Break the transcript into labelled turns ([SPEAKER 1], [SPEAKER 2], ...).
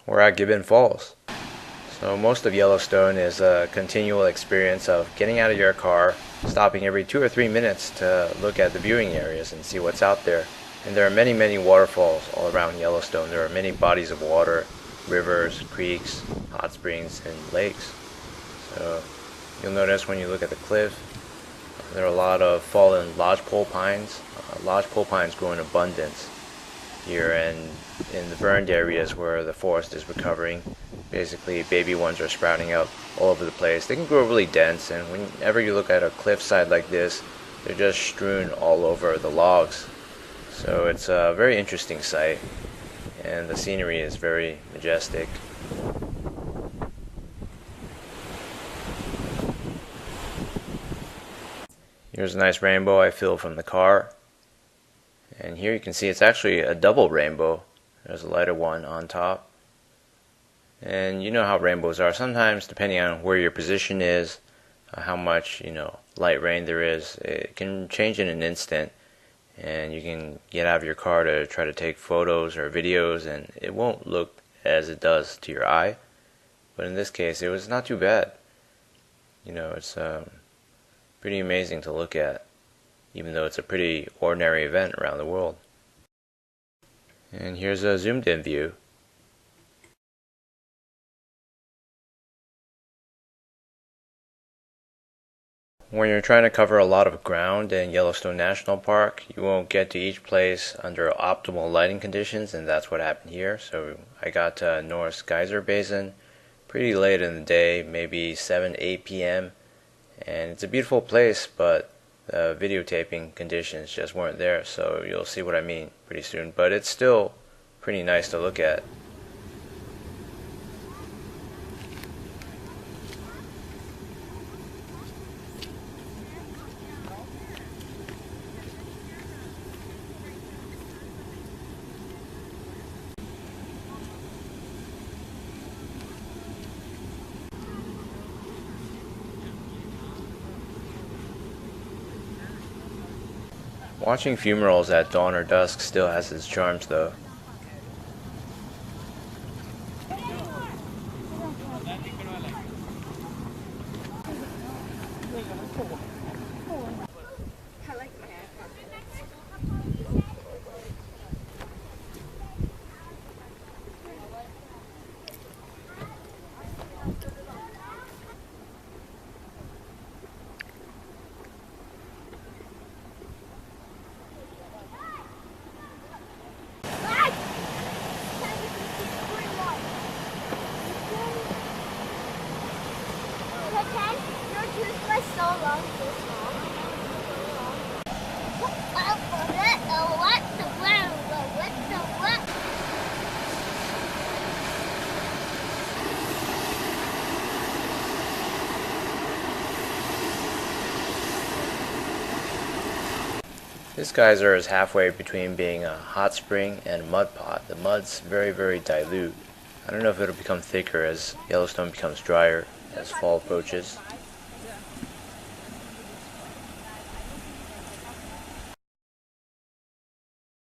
[SPEAKER 1] We're at Gibbon Falls. So most of Yellowstone is a continual experience of getting out of your car, stopping every 2 or 3 minutes to look at the viewing areas and see what's out there. And there are many, many waterfalls all around Yellowstone. There are many bodies of water, rivers, creeks, hot springs, and lakes. So you'll notice when you look at the cliff, there are a lot of fallen lodgepole pines. Lodgepole pines grow in abundance here, and in the burned areas where the forest is recovering, basically baby ones are sprouting up all over the place. They can grow really dense, and whenever you look at a cliffside like this, they're just strewn all over the logs. So it's a very interesting sight, and the scenery is very majestic. Here's a nice rainbow I filmed from the car. And here you can see it's actually a double rainbow. There's a lighter one on top. And you know how rainbows are. Sometimes, depending on where your position is, how much, light rain there is, it can change in an instant. And you can get out of your car to try to take photos or videos, and it won't look as it does to your eye. But in this case, it was not too bad. It's pretty amazing to look at, even though it's a pretty ordinary event around the world. And here's a zoomed in view. When you're trying to cover a lot of ground in Yellowstone National Park, you won't get to each place under optimal lighting conditions, and that's what happened here. So I got to North Geyser Basin pretty late in the day, maybe 7, 8 p.m. And it's a beautiful place, but the videotaping conditions just weren't there, so you'll see what I mean pretty soon. But it's still pretty nice to look at. Watching funerals at dawn or dusk still has its charms, though. This geyser is halfway between being a hot spring and a mud pot. The mud's very, very dilute. I don't know if it'll become thicker as Yellowstone becomes drier as fall approaches.